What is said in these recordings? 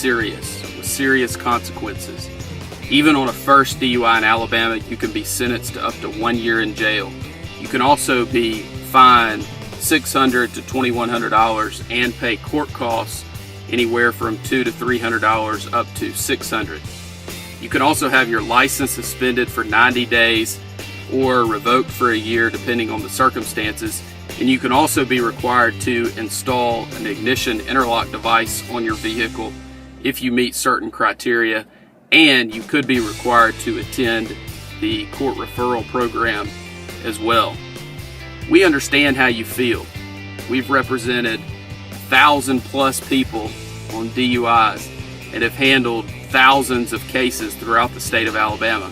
serious, with serious consequences. Even on a first DUI in Alabama, you can be sentenced to up to 1 year in jail. You can also be fined $600 to $2,100 and pay court costs anywhere from $200 to $300 up to $600. You can also have your license suspended for 90 days or revoked for a year depending on the circumstances. And you can also be required to install an ignition interlock device on your vehicle if you meet certain criteria. And you could be required to attend the court referral program as well. We understand how you feel. We've represented 1,000+ people on DUIs and have handled thousands of cases throughout the state of Alabama.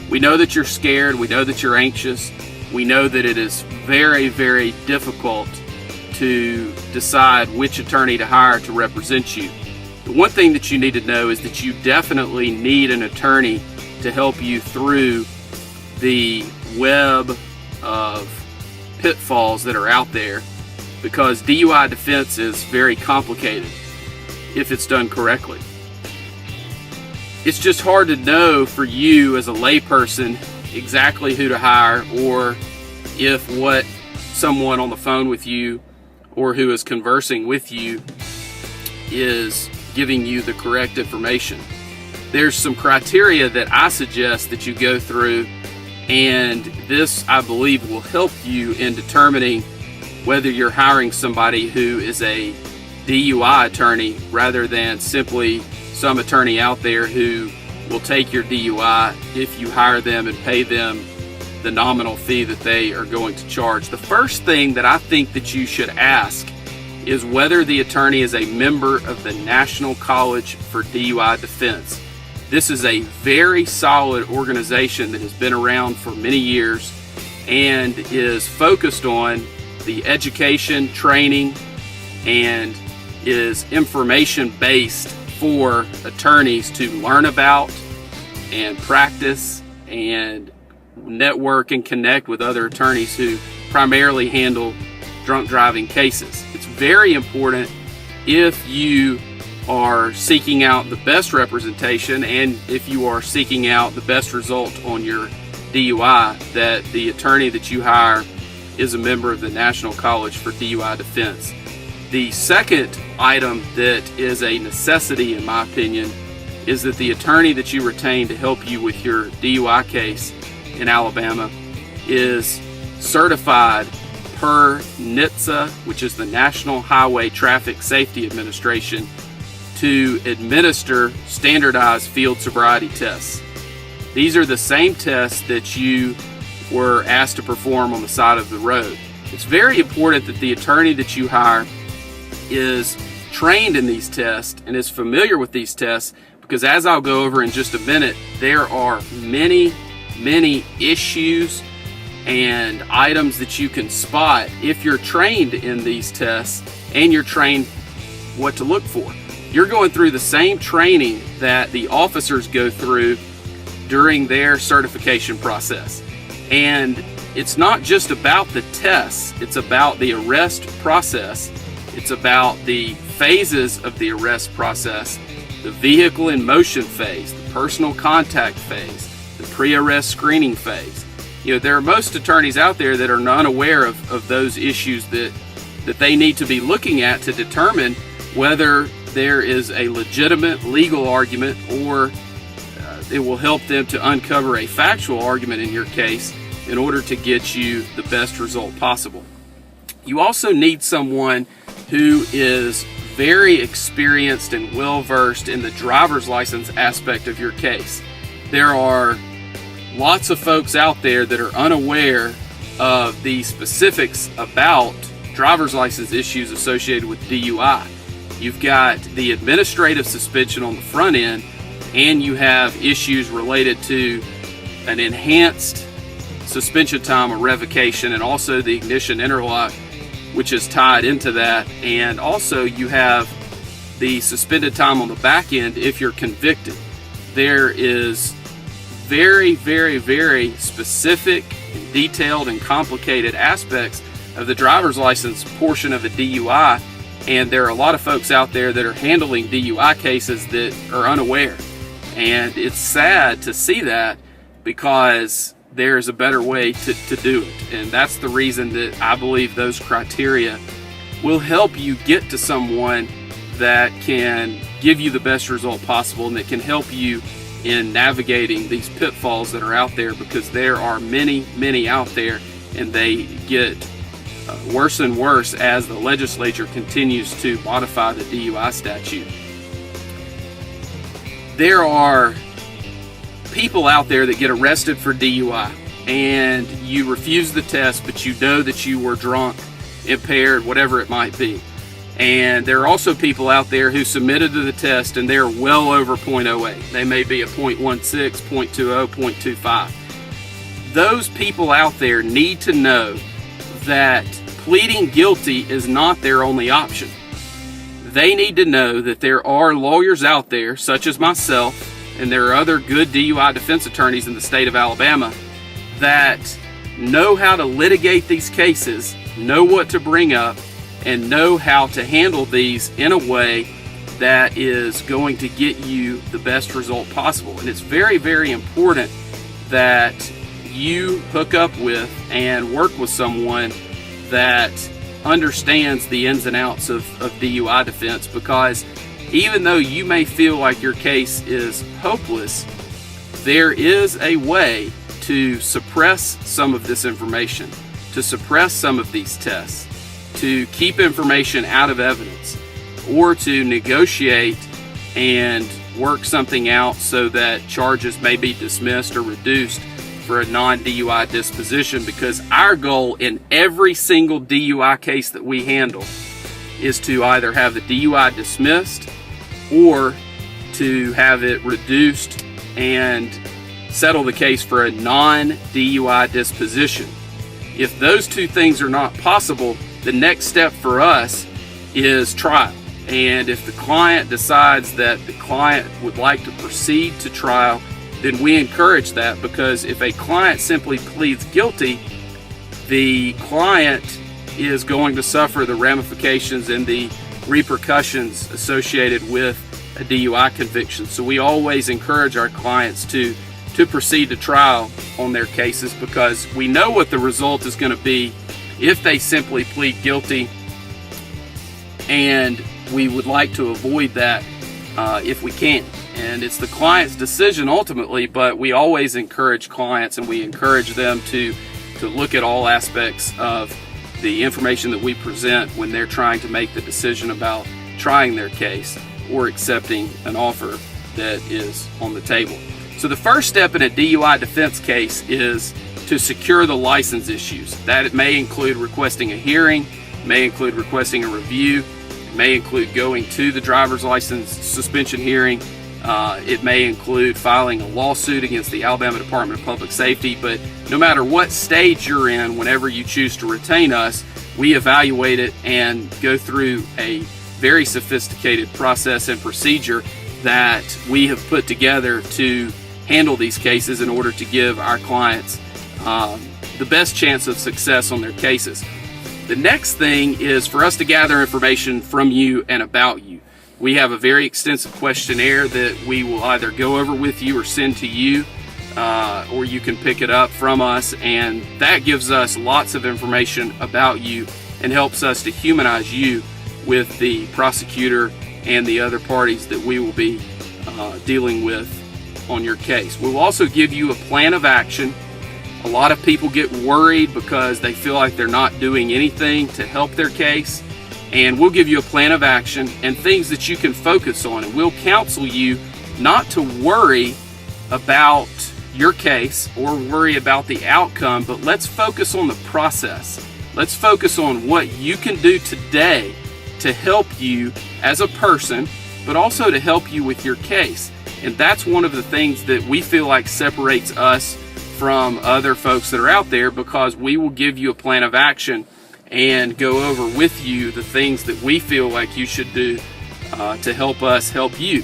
We know that you're scared. We know that you're anxious. We know that it is very, very difficult to decide which attorney to hire to represent you. The one thing that you need to know is that you definitely need an attorney to help you through the web of pitfalls that are out there, because DUI defense is very complicated if it's done correctly. It's just hard to know for you as a layperson exactly who to hire, or if what someone on the phone with you or who is conversing with you is giving you the correct information. There's some criteria that I suggest that you go through, and this, I believe, will help you in determining whether you're hiring somebody who is a DUI attorney rather than simply some attorney out there who will take your DUI if you hire them and pay them the nominal fee that they are going to charge. The first thing that I think that you should ask is whether the attorney is a member of the National College for DUI Defense. This is a very solid organization that has been around for many years and is focused on the education, training, and is information based for attorneys to learn about and practice and network and connect with other attorneys who primarily handle drunk driving cases. It's very important, if you are seeking out the best representation and if you are seeking out the best result on your DUI, that the attorney that you hire is a member of the National College for DUI Defense. The second item that is a necessity, in my opinion, is that the attorney that you retain to help you with your DUI case in Alabama is certified per NHTSA, which is the National Highway Traffic Safety Administration, to administer standardized field sobriety tests. These are the same tests that you were asked to perform on the side of the road. It's very important that the attorney that you hire is trained in these tests and is familiar with these tests, because as I'll go over in just a minute, there are many issues and items that you can spot if you're trained in these tests and you're trained what to look for. You're going through the same training that the officers go through during their certification process. And it's not just about the tests, it's about the arrest process. It's about the phases of the arrest process, the vehicle in motion phase, the personal contact phase, the pre-arrest screening phase. You know, there are most attorneys out there that are not aware of those issues that they need to be looking at to determine whether there is a legitimate legal argument, or it will help them to uncover a factual argument in your case in order to get you the best result possible. You also need someone who is very experienced and well-versed in the driver's license aspect of your case. There are lots of folks out there that are unaware of the specifics about driver's license issues associated with DUI. You've got the administrative suspension on the front end, and you have issues related to an enhanced suspension time or revocation, and also the ignition interlock, which is tied into that. And also you have the suspended time on the back end if you're convicted. There is very specific and detailed and complicated aspects of the driver's license portion of a DUI And there are a lot of folks out there that are handling DUI cases that are unaware. And it's sad to see that, because there's a better way to do it. And that's the reason that I believe those criteria will help you get to someone that can give you the best result possible and that can help you in navigating these pitfalls that are out there, because there are many out there, and they get worse and worse as the legislature continues to modify the DUI statute. There are people out there that get arrested for DUI, and you refuse the test, but you know that you were drunk, impaired, whatever it might be. And there are also people out there who submitted to the test and they're well over 0.08. They may be a 0.16, 0.20, 0.25. Those people out there need to know that pleading guilty is not their only option. They need to know that there are lawyers out there, such as myself, and there are other good DUI defense attorneys in the state of Alabama that know how to litigate these cases, know what to bring up, and know how to handle these in a way that is going to get you the best result possible. And it's very important that you hook up with and work with someone that understands the ins and outs of DUI defense, because even though you may feel like your case is hopeless, there is a way to suppress some of this information, to suppress some of these tests, to keep information out of evidence, or to negotiate and work something out so that charges may be dismissed or reduced for a non-DUI disposition. Because our goal in every single DUI case that we handle is to either have the DUI dismissed or to have it reduced and settle the case for a non-DUI disposition. If those two things are not possible, the next step for us is trial. And if the client decides that the client would like to proceed to trial, then we encourage that, because if a client simply pleads guilty, the client is going to suffer the ramifications and the repercussions associated with a DUI conviction. So we always encourage our clients to proceed to trial on their cases, because we know what the result is going to be if they simply plead guilty, and we would like to avoid that if we can. And it's the client's decision ultimately, but we always encourage clients, and we encourage them to look at all aspects of the information that we present when they're trying to make the decision about trying their case or accepting an offer that is on the table. So the first step in a DUI defense case is to secure the license issues. That it may include requesting a hearing, may include requesting a review, it may include going to the driver's license suspension hearing, it may include filing a lawsuit against the Alabama Department of Public Safety. But no matter what stage you're in, whenever you choose to retain us, we evaluate it and go through a very sophisticated process and procedure that we have put together to handle these cases in order to give our clients the best chance of success on their cases. The next thing is for us to gather information from you and about you. We have a very extensive questionnaire that we will either go over with you or send to you, or you can pick it up from us, and that gives us lots of information about you and helps us to humanize you with the prosecutor and the other parties that we will be dealing with on your case. We will also give you a plan of action. A lot of people get worried because they feel like they're not doing anything to help their case, and we'll give you a plan of action and things that you can focus on, and we'll counsel you not to worry about your case or worry about the outcome, but let's focus on the process. Let's focus on what you can do today to help you as a person, but also to help you with your case. And that's one of the things that we feel like separates us from other folks that are out there, because we will give you a plan of action and go over with you the things that we feel like you should do to help us help you.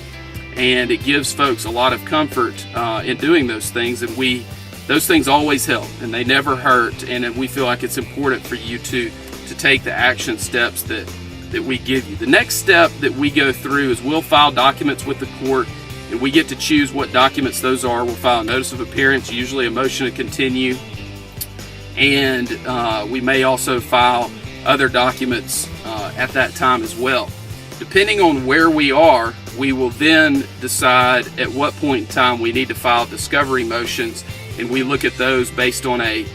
And it gives folks a lot of comfort in doing those things, and those things always help and they never hurt, and we feel like it's important for you to take the action steps that that we give you. The next step that we go through is we'll file documents with the court, and we get to choose what documents those are. We'll file a notice of appearance, usually a motion to continue, and we may also file other documents at that time as well. Depending on where we are, we will then decide at what point in time we need to file discovery motions, and we look at those based on a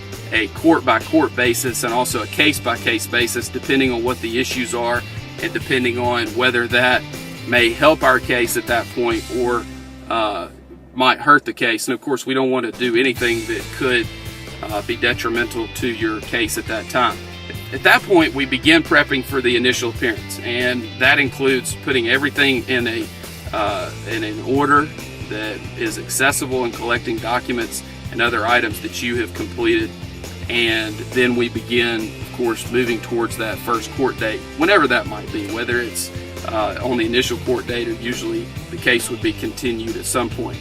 court-by-court basis and also a case-by-case basis, depending on what the issues are and depending on whether that may help our case at that point or might hurt the case. And of course, we don't want to do anything that could be detrimental to your case at that time. At that point, we begin prepping for the initial appearance, and that includes putting everything in an order that is accessible and collecting documents and other items that you have completed. And then we begin, of course, moving towards that first court date, whenever that might be, whether it's on the initial court date or usually the case would be continued at some point.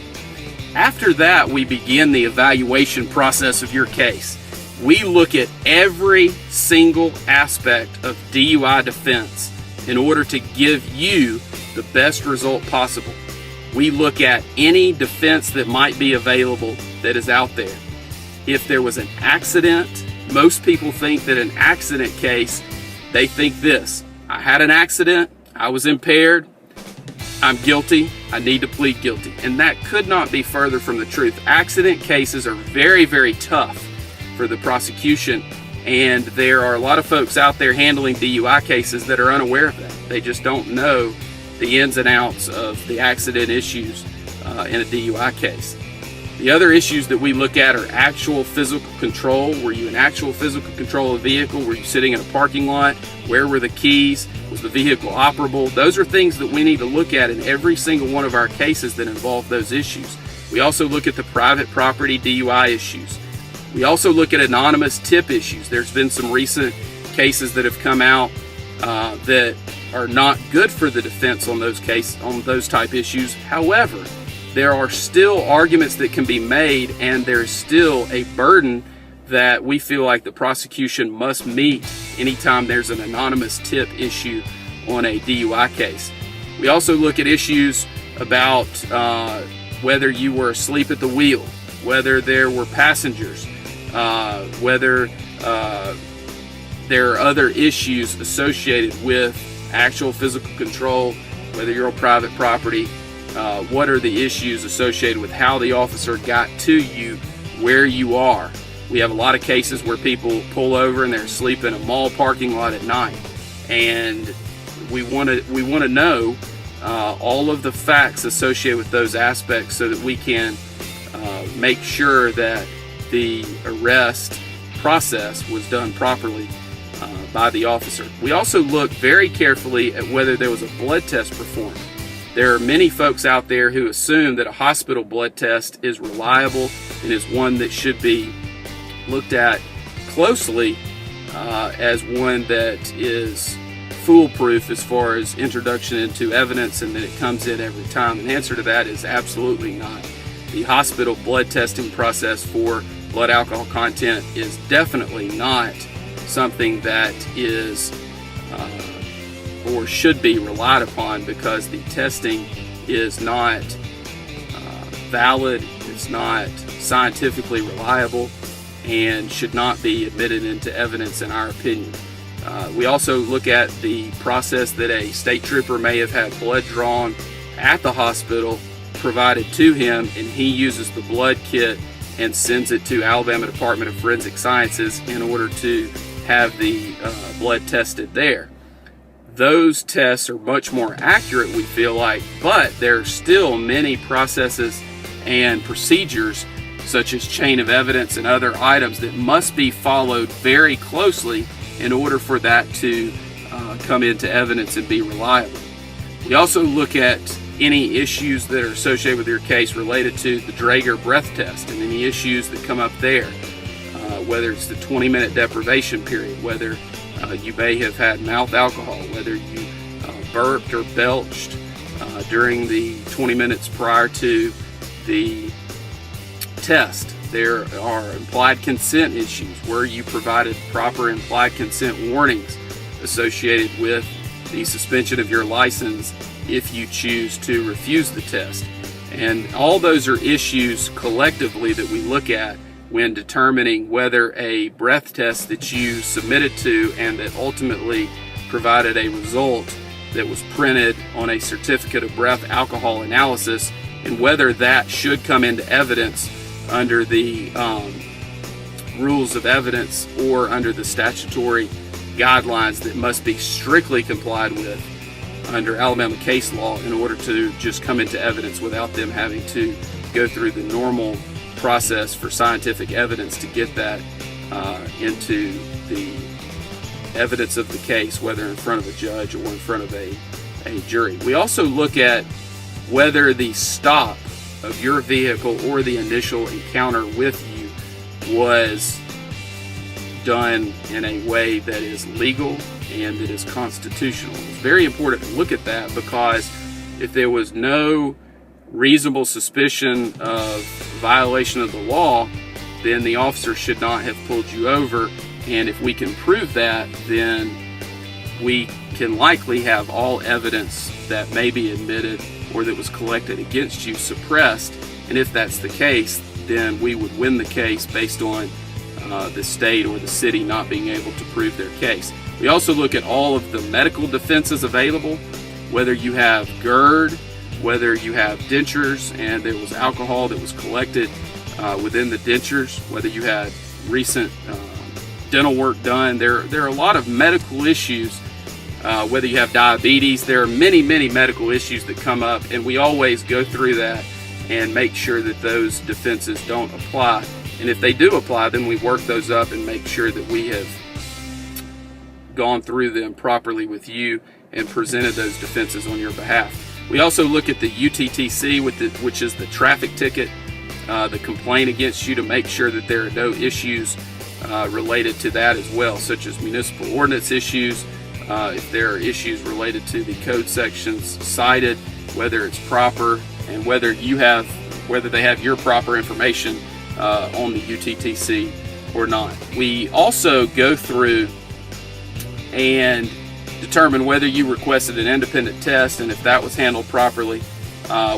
After that, we begin the evaluation process of your case. We look at every single aspect of DUI defense in order to give you the best result possible. We look at any defense that might be available that is out there. If there was an accident, most people think that an accident case, they think this: I had an accident, I was impaired, I'm guilty, I need to plead guilty. And that could not be further from the truth. Accident cases are very, very tough for the prosecution, and there are a lot of folks out there handling DUI cases that are unaware of that. They just don't know the ins and outs of the accident issues in a DUI case. The other issues that we look at are actual physical control. Were you in actual physical control of the vehicle? Were you sitting in a parking lot? Where were the keys? Was the vehicle operable? Those are things that we need to look at in every single one of our cases that involve those issues. We also look at the private property DUI issues. We also look at anonymous tip issues. There's been some recent cases that have come out that are not good for the defense on those type issues. However, there are still arguments that can be made, and there's still a burden that we feel like the prosecution must meet anytime there's an anonymous tip issue on a DUI case. We also look at issues about whether you were asleep at the wheel, whether there were passengers, whether there are other issues associated with actual physical control, whether you're on private property. What are the issues associated with how the officer got to you where you are? We have a lot of cases where people pull over and they're asleep in a mall parking lot at night, and we want to know all of the facts associated with those aspects so that we can make sure that the arrest process was done properly by the officer. We also look very carefully at whether there was a blood test performed. There are many folks out there who assume that a hospital blood test is reliable and is one that should be looked at closely as one that is foolproof as far as introduction into evidence and that it comes in every time. And the answer to that is absolutely not. The hospital blood testing process for blood alcohol content is definitely not something that is or should be relied upon, because the testing is not valid, it's not scientifically reliable, and should not be admitted into evidence in our opinion. We also look at the process that a state trooper may have had blood drawn at the hospital provided to him, and he uses the blood kit and sends it to Alabama Department of Forensic Sciences in order to have the blood tested there. Those tests are much more accurate, we feel like, but there are still many processes and procedures such as chain of evidence and other items that must be followed very closely in order for that to come into evidence and be reliable. We also look at any issues that are associated with your case related to the Draeger breath test and any issues that come up there, whether it's the 20-minute deprivation period, whether you may have had mouth alcohol, whether you burped or belched during the 20 minutes prior to the test. There are implied consent issues where you provided proper implied consent warnings associated with the suspension of your license if you choose to refuse the test. And all those are issues collectively that we look at when determining whether a breath test that you submitted to and that ultimately provided a result that was printed on a certificate of breath alcohol analysis, and whether that should come into evidence under the rules of evidence or under the statutory guidelines that must be strictly complied with under Alabama case law in order to just come into evidence without them having to go through the normal process for scientific evidence to get that into the evidence of the case, whether in front of a judge or in front of a jury. We also look at whether the stop of your vehicle or the initial encounter with you was done in a way that is legal and that is constitutional. It's very important to look at that, because if there was no reasonable suspicion of violation of the law, then the officer should not have pulled you over. And if we can prove that, then we can likely have all evidence that may be admitted or that was collected against you suppressed. And if that's the case, then we would win the case based on the state or the city not being able to prove their case. We also look at all of the medical defenses available, whether you have GERD, whether you have dentures and there was alcohol that was collected within the dentures, whether you had recent dental work done. There are a lot of medical issues, whether you have diabetes. There are many medical issues that come up, and we always go through that and make sure that those defenses don't apply. And if they do apply, then we work those up and make sure that we have gone through them properly with you and presented those defenses on your behalf. We also look at the UTTC, which is the traffic ticket, the complaint against you, to make sure that there are no issues related to that as well, such as municipal ordinance issues, if there are issues related to the code sections cited, whether it's proper, and whether they have your proper information on the UTTC or not. We also go through and determine whether you requested an independent test, and if that was handled properly.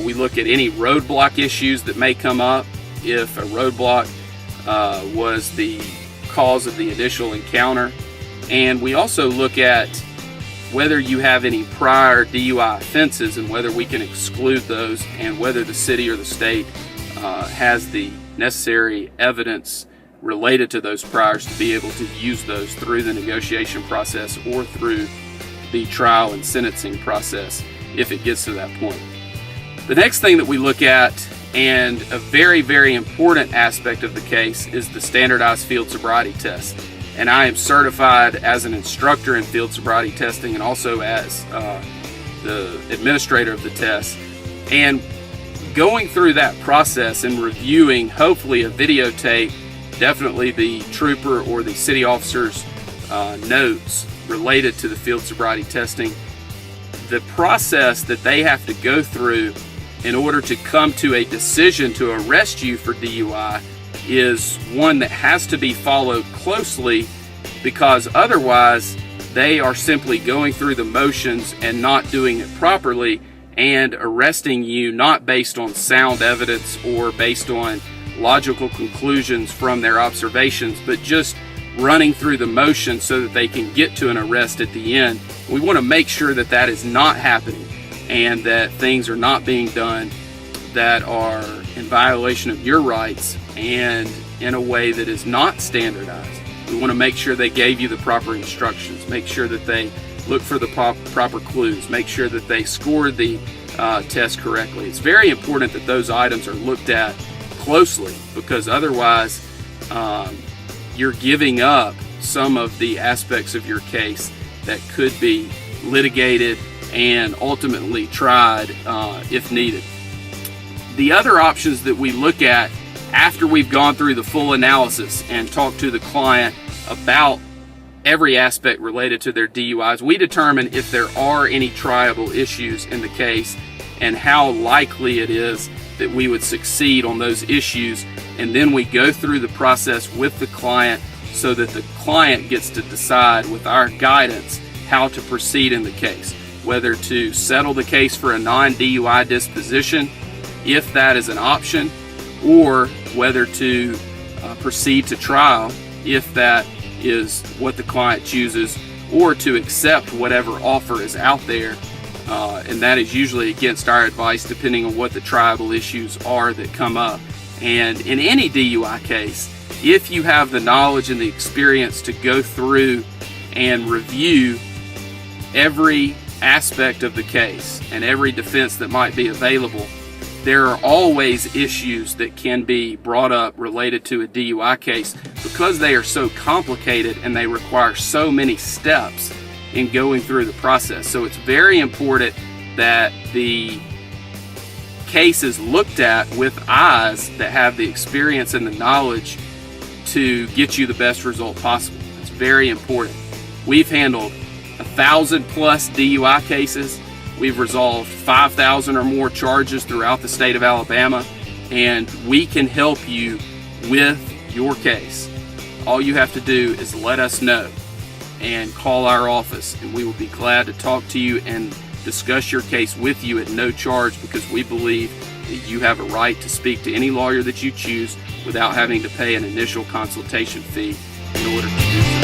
We look at any roadblock issues that may come up, if a roadblock was the cause of the initial encounter. And we also look at whether you have any prior DUI offenses and whether we can exclude those, and whether the city or the state has the necessary evidence related to those priors to be able to use those through the negotiation process or through the trial and sentencing process if it gets to that point. The next thing that we look at, and a very important aspect of the case, is the Standardized Field Sobriety Test. And I am certified as an instructor in field sobriety testing and also as the administrator of the test. And going through that process and reviewing, hopefully, a videotape, definitely the trooper or the city officer's notes related to the field sobriety testing, the process that they have to go through in order to come to a decision to arrest you for DUI is one that has to be followed closely, because otherwise they are simply going through the motions and not doing it properly and arresting you not based on sound evidence or based on logical conclusions from their observations, but just running through the motions so that they can get to an arrest at the end. We want to make sure that that is not happening and that things are not being done that are in violation of your rights and in a way that is not standardized. We want to make sure they gave you the proper instructions, make sure that they look for the proper clues, make sure that they scored the test correctly. It's very important that those items are looked at closely, because otherwise you're giving up some of the aspects of your case that could be litigated and ultimately tried if needed. The other options that we look at after we've gone through the full analysis and talked to the client about every aspect related to their DUIs, we determine if there are any triable issues in the case and how likely it is that we would succeed on those issues. And then we go through the process with the client so that the client gets to decide with our guidance how to proceed in the case, whether to settle the case for a non-DUI disposition, if that is an option, or whether to proceed to trial, if that is what the client chooses, or to accept whatever offer is out there, and that is usually against our advice depending on what the tribal issues are that come up. And in any DUI case, if you have the knowledge and the experience to go through and review every aspect of the case and every defense that might be available, there are always issues that can be brought up related to a DUI case because they are so complicated and they require so many steps in going through the process. So it's very important that the case is looked at with eyes that have the experience and the knowledge to get you the best result possible. It's very important. We've handled 1,000+ DUI cases. We've resolved 5,000 or more charges throughout the state of Alabama, and we can help you with your case. All you have to do is let us know and call our office, and we will be glad to talk to you and discuss your case with you at no charge, because we believe that you have a right to speak to any lawyer that you choose without having to pay an initial consultation fee in order to do so.